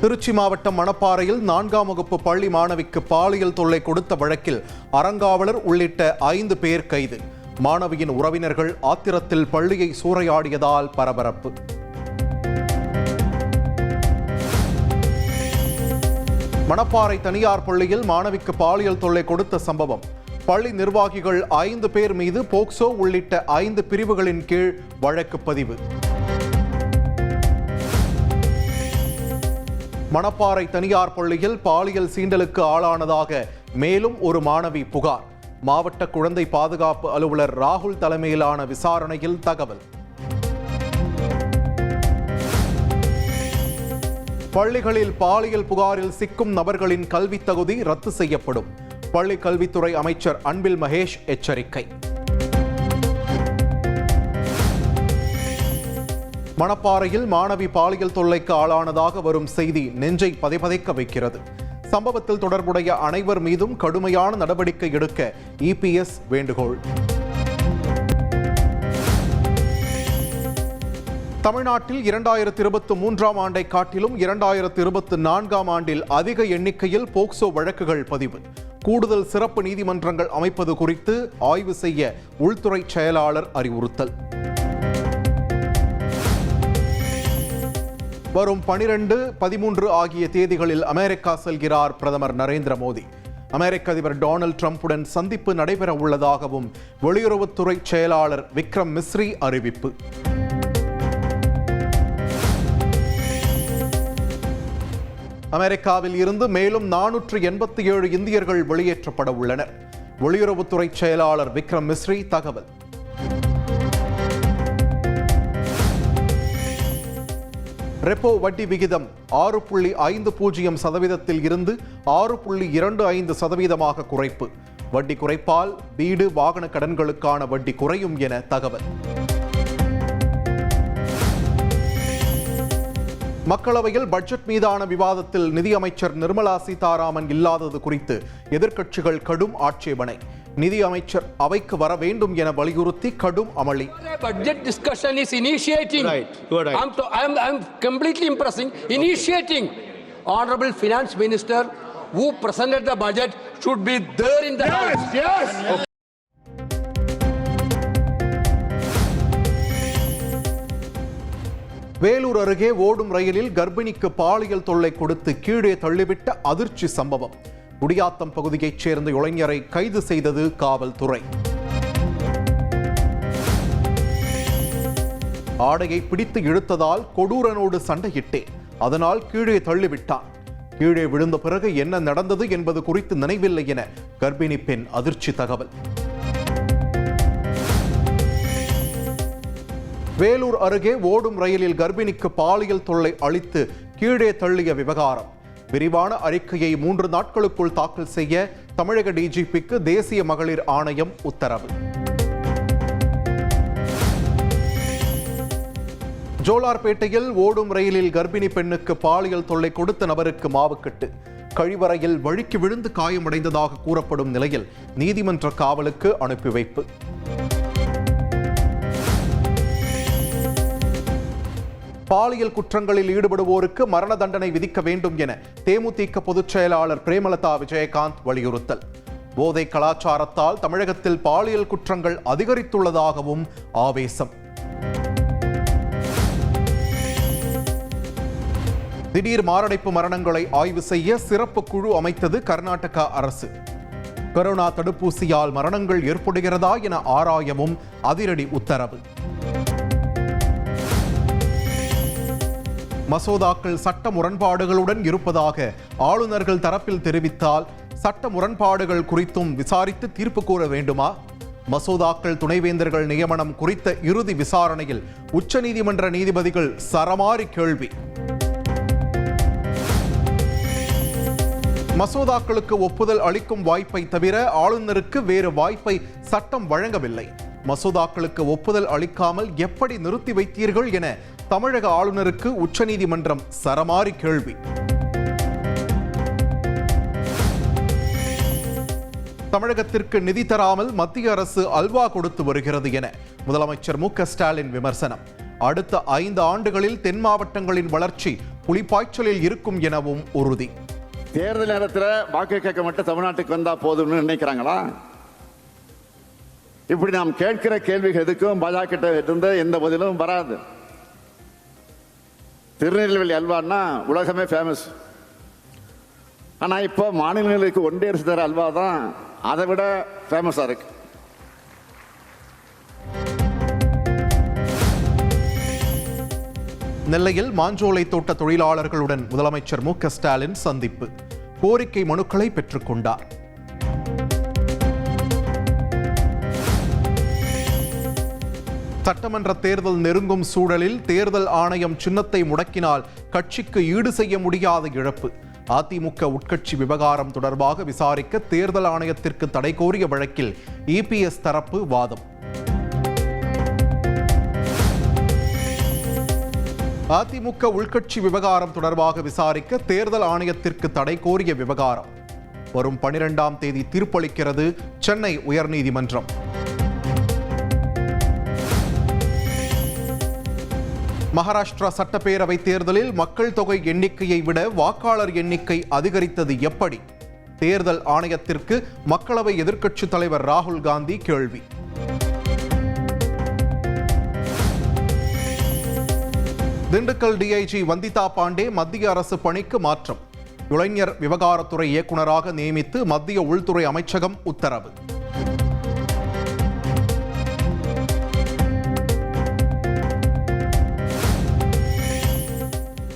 திருச்சி மாவட்டம் மணப்பாறையில் 4ஆம் வகுப்பு பள்ளி மாணவிக்கு பாலியல் தொல்லை கொடுத்த வழக்கில் அறங்காவலர் உள்ளிட்ட 5 பேர் கைது. மாணவியின் உறவினர்கள் ஆத்திரத்தில் பள்ளியை சூறையாடியதால் பரபரப்பு. மணப்பாறை தனியார் பள்ளியில் மாணவிக்கு பாலியல் தொல்லை கொடுத்த சம்பவம். பள்ளி நிர்வாகிகள் 5 பேர் மீது போக்சோ உள்ளிட்ட 5 பிரிவுகளின் கீழ் வழக்கு பதிவு. மணப்பாறை தனியார் பள்ளியில் பாலியல் சீண்டலுக்கு ஆளானதாக மேலும் ஒரு மாணவி புகார். மாவட்ட குழந்தை பாதுகாப்பு அலுவலர் ராகுல் தலைமையிலான விசாரணையில் தகவல். பள்ளிகளில் பாலியல் புகாரில் சிக்கும் நபர்களின் கல்வித் தகுதி ரத்து செய்யப்படும். பள்ளி கல்வித்துறை அமைச்சர் அன்பில் மகேஷ் எச்சரிக்கை. மணப்பாறையில் மாணவி பாலியல் தொல்லைக்கு ஆளானதாக வரும் செய்தி நெஞ்சை பதைபதைக்க வைக்கிறது. சம்பவத்தில் தொடர்புடைய அனைவர் மீதும் கடுமையான நடவடிக்கை எடுக்க இபிஎஸ் வேண்டுகோள். தமிழ்நாட்டில் 2023ஆம் ஆண்டை காட்டிலும் 2024ஆம் ஆண்டில் அதிக எண்ணிக்கையில் போக்சோ வழக்குகள் பதிவு. கூடுதல் சிறப்பு நீதிமன்றங்கள் அமைப்பது குறித்து ஆய்வு செய்ய உள்துறை செயலாளர் அறிவுறுத்தல். வரும் 12, 13 ஆகிய தேதிகளில் அமெரிக்கா செல்கிறார் பிரதமர் நரேந்திர மோடி. அமெரிக்க அதிபர் டொனால்ட் ட்ரம்புடன் சந்திப்பு நடைபெற உள்ளதாகவும் வெளியுறவுத்துறை செயலாளர் விக்ரம் மிஸ்ரி அறிவிப்பு. அமெரிக்காவில் இருந்து மேலும் 487 இந்தியர்கள் வெளியேற்றப்பட உள்ளனர். வெளியுறவுத்துறை செயலாளர் விக்ரம் மிஸ்ரி தகவல். ரெப்போ வட்டி விகிதம் 6.50% இருந்து 6.25% குறைப்பு. வட்டி குறைப்பால் வீடு வாகன கடன்களுக்கான வட்டி குறையும் என தகவல். மக்களவையில் பட்ஜெட் மீதான விவாதத்தில் நிதியமைச்சர் நிர்மலா சீதாராமன் இல்லாதது குறித்து எதிர்க்கட்சிகள் கடும் ஆட்சேபனை. நிதி அமைச்சர் அவைக்கு வர வேண்டும் என வலியுறுத்தி கடும் அமளி. Budget discussion is initiating. Right. You are right. I'm completely impressing. Initiating. Honorable Finance Minister who presented the budget should be there in the house. Yes. Okay. Vellore அருகே ஓடும் ரயிலில் கர்ப்பிணிக்கு பாலியல் தொல்லை கொடுத்து கீழே தள்ளிவிட்ட அதிர்ச்சி சம்பவம். குடியாத்தம் பகுதியைச் சேர்ந்த இளைஞரை கைது செய்தது காவல்துறை. ஆடையை பிடித்து இழுத்ததால் கொடூரனோடு சண்டையிட்டேன், அதனால் கீழே தள்ளிவிட்டான். கீழே விழுந்த பிறகு என்ன நடந்தது என்பது குறித்து நினைவில்லை என கர்ப்பிணி பெண் அதிர்ச்சி தகவல். வேலூர் அருகே ஓடும் ரயிலில் கர்ப்பிணிக்கு பாலியல் தொல்லை அளித்து கீழே தள்ளிய விவகாரம். விரிவான அறிக்கையை 3 நாட்களுக்குள் தாக்கல் செய்ய தமிழக டிஜிபிக்கு தேசிய மகளிர் ஆணையம் உத்தரவு. ஜோலார்பேட்டையில் ஓடும் ரயிலில் கர்ப்பிணி பெண்ணுக்கு பாலியல் தொல்லை கொடுத்த நபருக்கு மாவுக்கட்டு. கழிவறையில் வழுக்கி விழுந்து காயமடைந்ததாக கூறப்படும் நிலையில் நீதிமன்ற காவலுக்கு அனுப்பி வைப்பு. பாலியல் குற்றங்களில் ஈடுபடுவோருக்கு மரண தண்டனை விதிக்க வேண்டும் என தேமுதிக பொதுச் செயலாளர் பிரேமலதா விஜயகாந்த் வலியுறுத்தல். போதை கலாச்சாரத்தால் தமிழகத்தில் பாலியல் குற்றங்கள் அதிகரித்துள்ளதாகவும் ஆவேசம். திடீர் மாரடைப்பு மரணங்களை ஆய்வு செய்ய சிறப்பு குழு அமைத்தது கர்நாடகா அரசு. கொரோனா தடுப்பூசியால் மரணங்கள் ஏற்படுகிறதா என ஆராயவும் அதிரடி உத்தரவு. மசோதாக்கள் சட்ட முரண்பாடுகளுடன் இருப்பதாக ஆளுநர்கள் தரப்பில் தெரிவித்தால் சட்ட முரண்பாடுகள் குறித்தும் விசாரித்து தீர்ப்பு கூற வேண்டுமா? மசோதாக்கள் துணைவேந்தர்கள் நியமனம் குறித்த இறுதி விசாரணையில் உச்சநீதிமன்ற நீதிபதிகள் சரமாரி கேள்வி. மசோதாக்களுக்கு ஒப்புதல் அளிக்கும் வாய்ப்பை தவிர ஆளுநருக்கு வேறு வாய்ப்பை சட்டம் வழங்கவில்லை. மசோதாக்களுக்கு ஒப்புதல் அளிக்காமல் எப்படி நிறுத்தி வைத்தீர்கள் என தமிழக ஆளுநருக்கு உச்சநீதிமன்றம் சரமாரி கேள்வி. தமிழகத்திற்கு நிதி தராமல் மத்திய அரசு அல்வா கொடுத்து வருகிறது என முதலமைச்சர் மு.க. ஸ்டாலின் விமர்சனம். அடுத்த 5 ஆண்டுகளில் தென் மாவட்டங்களின் வளர்ச்சி புலிப்பாய்ச்சலில் இருக்கும் எனவும் உறுதி. தேர்தல் நேரத்தில் வாக்கு கேட்க மட்டும் தமிழ்நாட்டுக்கு வந்தா போதும்னு நினைக்கிறாங்களா? இப்படி நாம் கேட்கிற கேள்விகள் எதுக்கும் பாஜக கிட்ட இருந்து எந்த பதிலும் வராது. திருநெல்வேலி அல்வான்னா உலகமே ஃபேமஸ். ஆனா இப்போ மாநிலங்களுக்கு ஒன்றிய அரசு தர அல்வா தான் அதை விட ஃபேமஸா இருக்கு. நெல்லையில் மாஞ்சோலை தோட்ட தொழிலாளர்களுடன் முதலமைச்சர் மு.க. ஸ்டாலின் சந்திப்பு. கோரிக்கை மனுக்களை பெற்றுக்கொண்டார். சட்டமன்ற தேர்தல் நெருங்கும் சூழலில் தேர்தல் ஆணையம் சின்னத்தை முடக்கினால் கட்சிக்கு ஈடு செய்ய முடியாத இழப்பு. அதிமுக உட்கட்சி விவகாரம் தொடர்பாக விசாரிக்க தேர்தல் ஆணையத்திற்கு தடை கோரிய வழக்கில் இபிஎஸ் தரப்பு வாதம். அதிமுக உள்கட்சி விவகாரம் தொடர்பாக விசாரிக்க தேர்தல் ஆணையத்திற்கு தடை கோரிய விவகாரம் வரும் 12ஆம் தேதி தீர்ப்பளிக்கிறது சென்னை உயர்நீதிமன்றம். மகாராஷ்டிரா சட்டப்பேரவை தேர்தலில் மக்கள் தொகை எண்ணிக்கையை விட வாக்காளர் எண்ணிக்கை அதிகரித்தது எப்படி? தேர்தல் ஆணையத்திற்கு மக்களவை எதிர்க்கட்சித் தலைவர் ராகுல் காந்தி கேள்வி. திண்டுக்கல் டிஐஜி வந்திதா பாண்டே மத்திய அரசு பணிக்கு மாற்றம். இளைஞர் விவகாரத்துறை இயக்குநராக நியமித்து மத்திய உள்துறை அமைச்சகம் உத்தரவு.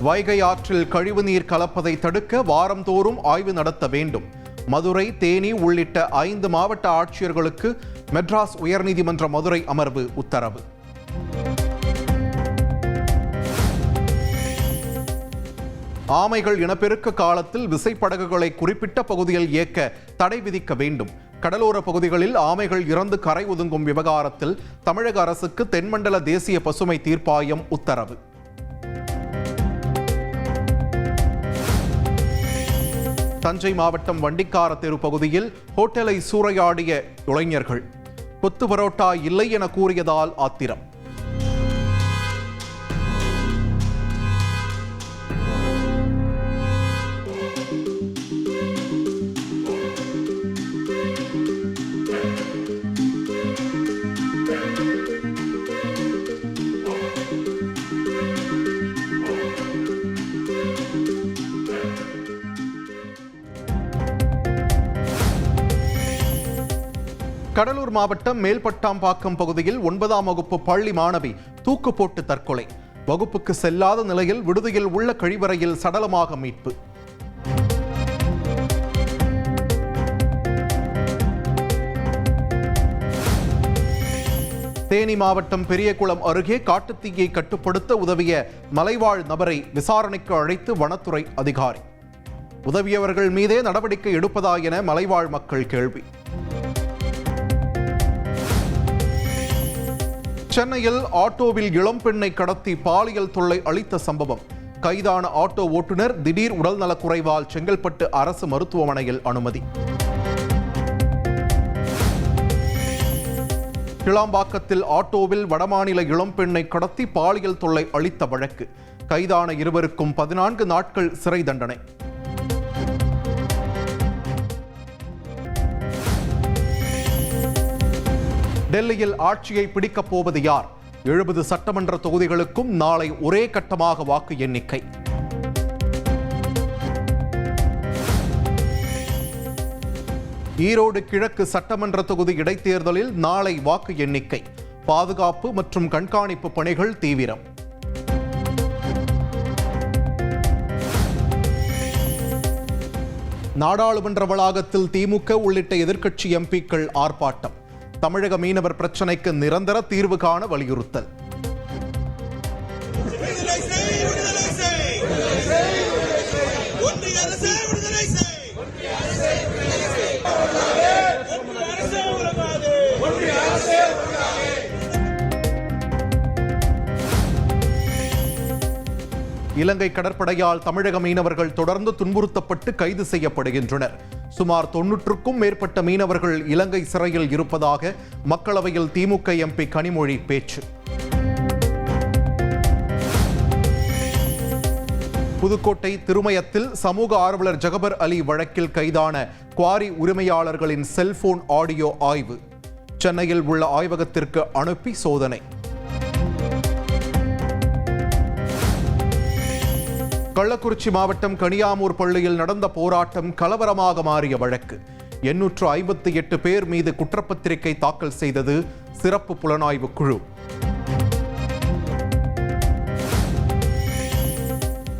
வைகை ஆற்றில் கழிவுநீர் கலப்பதை தடுக்க வாரந்தோறும் ஆய்வு நடத்த வேண்டும். மதுரை, தேனி உள்ளிட்ட 5 மாவட்ட ஆட்சியர்களுக்கு மெட்ராஸ் உயர்நீதிமன்ற மதுரை அமர்வு உத்தரவு. ஆமைகள் இனப்பெருக்க காலத்தில் விசைப்படகுகளை குறிப்பிட்ட பகுதியில் இயக்க தடை விதிக்க வேண்டும். கடலோர பகுதிகளில் ஆமைகள் இறந்து கரை ஒதுங்கும் விவகாரத்தில் தமிழக அரசுக்கு தென்மண்டல தேசிய பசுமை தீர்ப்பாயம் உத்தரவு. தஞ்சை மாவட்டம் வண்டிக்கார தெரு பகுதியில் ஹோட்டலை சூறையாடிய இளைஞர்கள். கொத்து பரோட்டா இல்லை என கூறியதால் ஆத்திரம். கடலூர் மாவட்டம் மேல்பட்டாம்பாக்கம் பகுதியில் 9ஆம் வகுப்பு பள்ளி மாணவி தூக்கு போட்டு தற்கொலை. வகுப்புக்கு செல்லாத நிலையில் விடுதியில் உள்ள கழிவறையில் சடலமாக மீட்பு. தேனி மாவட்டம் பெரியகுளம் அருகே காட்டுத்தீயை கட்டுப்படுத்த உதவிய மலைவாழ் நபரை விசாரணைக்கு அழைத்து வனத்துறை அதிகாரி. உதவியவர்கள் மீதே நடவடிக்கை எடுப்பதா என மலைவாழ் மக்கள் கேள்வி. சென்னையில் ஆட்டோவில் இளம்பெண்ணை கடத்தி பாலியல் தொல்லை அளித்த சம்பவம். கைதான ஆட்டோ ஓட்டுநர் திடீர் உடல்நலக்குறைவால் செங்கல்பட்டு அரசு மருத்துவமனையில் அனுமதி. கிளாம்பாக்கத்தில் ஆட்டோவில் வடமாநில இளம்பெண்ணை கடத்தி பாலியல் தொல்லை அளித்த வழக்கு. கைதான இருவருக்கும் 14 நாட்கள் சிறை தண்டனை. டெல்லியில் ஆட்சியை பிடிக்கப் போவது யார்? 70 சட்டமன்ற தொகுதிகளுக்கும் நாளை ஒரே கட்டமாக வாக்கு எண்ணிக்கை. ஈரோடு கிழக்கு சட்டமன்ற தொகுதி இடைத்தேர்தலில் நாளை வாக்கு எண்ணிக்கை. பாதுகாப்பு மற்றும் கண்காணிப்பு பணிகள் தீவிரம். நாடாளுமன்ற வளாகத்தில் திமுக உள்ளிட்ட எதிர்க்கட்சி எம்பிக்கள் ஆர்ப்பாட்டம். தமிழக மீனவர் பிரச்சினைக்கு நிரந்தர தீர்வு காண வலியுறுத்தல். இலங்கை கடற்படையால் தமிழக மீனவர்கள் தொடர்ந்து துன்புறுத்தப்பட்டு கைது செய்யப்படுகின்றனர். சுமார் 90க்கும் மேற்பட்ட மீனவர்கள் இலங்கை சிறையில் இருப்பதாக மக்களவையில் திமுக எம்பி கனிமொழி பேச்சு. புதுக்கோட்டை திருமயத்தில் சமூக ஆர்வலர் ஜகபர் அலி வழக்கில் கைதான குவாரி உரிமையாளர்களின் செல்போன் ஆடியோ ஆய்வு. சென்னையில் உள்ள ஆய்வகத்திற்கு அனுப்பி சோதனை. கள்ளக்குறிச்சி மாவட்டம் கனியாமூர் பள்ளியில் நடந்த போராட்டம் கலவரமாக மாறிய வழக்கு. 858 பேர் மீது குற்றப்பத்திரிகை தாக்கல் செய்தது சிறப்பு புலனாய்வு குழு.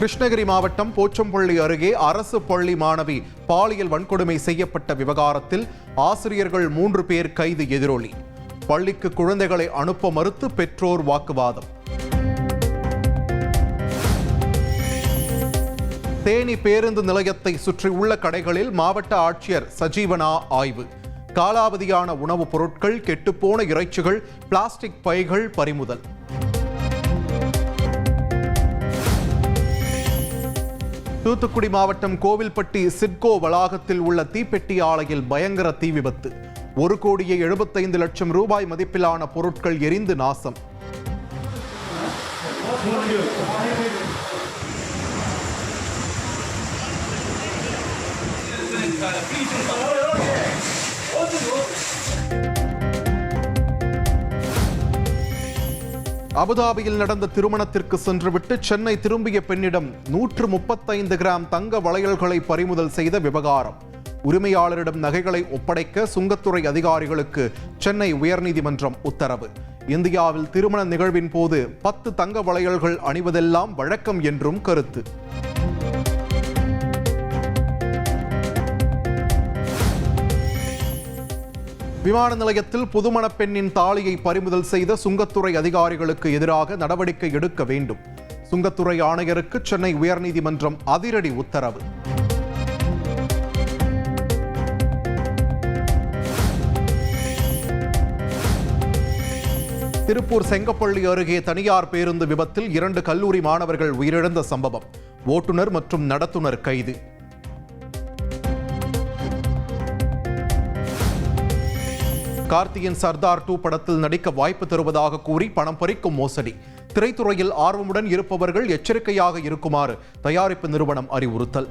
கிருஷ்ணகிரி மாவட்டம் போச்சம்பள்ளி அருகே அரசு பள்ளி மாணவி பாலியல் வன்கொடுமை செய்யப்பட்ட விவகாரத்தில் ஆசிரியர்கள் 3 பேர் கைது எதிரொலி. பள்ளிக்கு குழந்தைகளை அனுப்ப மறுத்து பெற்றோர் வாக்குவாதம். தேனி பேருந்து நிலையத்தை சுற்றியுள்ள கடைகளில் மாவட்ட ஆட்சியர் சஜீவனா ஆய்வு. காலாவதியான உணவுப் பொருட்கள், கெட்டுப்போன இறைச்சிகள், பிளாஸ்டிக் பைகள் பறிமுதல். தூத்துக்குடி மாவட்டம் கோவில்பட்டி சிட்கோ வளாகத்தில் உள்ள தீப்பெட்டி ஆலையில் பயங்கர தீ விபத்து. 1,75,00,000 ரூபாய் மதிப்பிலான பொருட்கள் எரிந்து நாசம். அபுதாபியில் நடந்த திருமணத்திற்கு சென்றுவிட்டு சென்னை திரும்பிய பெண்ணிடம் 135 கிராம் தங்க வளையல்களை பறிமுதல் செய்த விவகாரம். உரிமையாளரிடம் நகைகளை ஒப்படைக்க சுங்கத்துறை அதிகாரிகளுக்கு சென்னை உயர்நீதிமன்றம் உத்தரவு. இந்தியாவில் திருமண நிகழ்வின் போது 10 தங்க வளையல்கள் அணிவதெல்லாம் வழக்கம் என்றும் கருத்து. விமான நிலையத்தில் புதுமண பெண்ணின் தாலியை பறிமுதல் செய்த சுங்கத்துறை அதிகாரிகளுக்கு எதிராக நடவடிக்கை எடுக்க வேண்டும். சுங்கத்துறை ஆணையருக்கு சென்னை உயர்நீதிமன்றம் அதிரடி உத்தரவு. திருப்பூர் செங்கப்பள்ளி அருகே தனியார் பேருந்து விபத்தில் 2 கல்லூரி மாணவர்கள் உயிரிழந்த சம்பவம். ஓட்டுநர் மற்றும் நடத்துனர் கைது. கார்த்தியின் சர்தார் 2 படத்தில் நடிக்க வாய்ப்பு தருவதாக கூறி பணம் பறிக்கும் மோசடி. திரைத்துறையில் ஆர்வமுடன் இருப்பவர்கள் எச்சரிக்கையாக இருக்குமாறு தயாரிப்பு நிறுவனம் அறிவுறுத்தல்.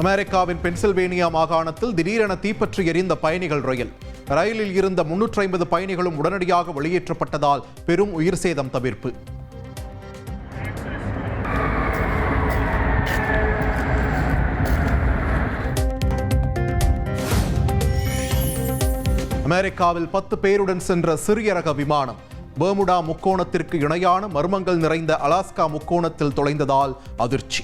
அமெரிக்காவின் பென்சில்வேனியா மாகாணத்தில் திடீரென தீப்பற்றி எரிந்த பயணிகள் ரயில். ரயிலில் இருந்த 350 பயணிகளும் உடனடியாக வெளியேற்றப்பட்டதால் பெரும் உயிர் சேதம் தவிர்ப்பு. அமெரிக்காவில் 10 பேருடன் சென்ற சிறிய ரக விமானம் பெர்முடா முக்கோணத்திற்கு இணையான மர்மங்கள் நிறைந்த அலாஸ்கா முக்கோணத்தில் தொலைந்ததால் அதிர்ச்சி.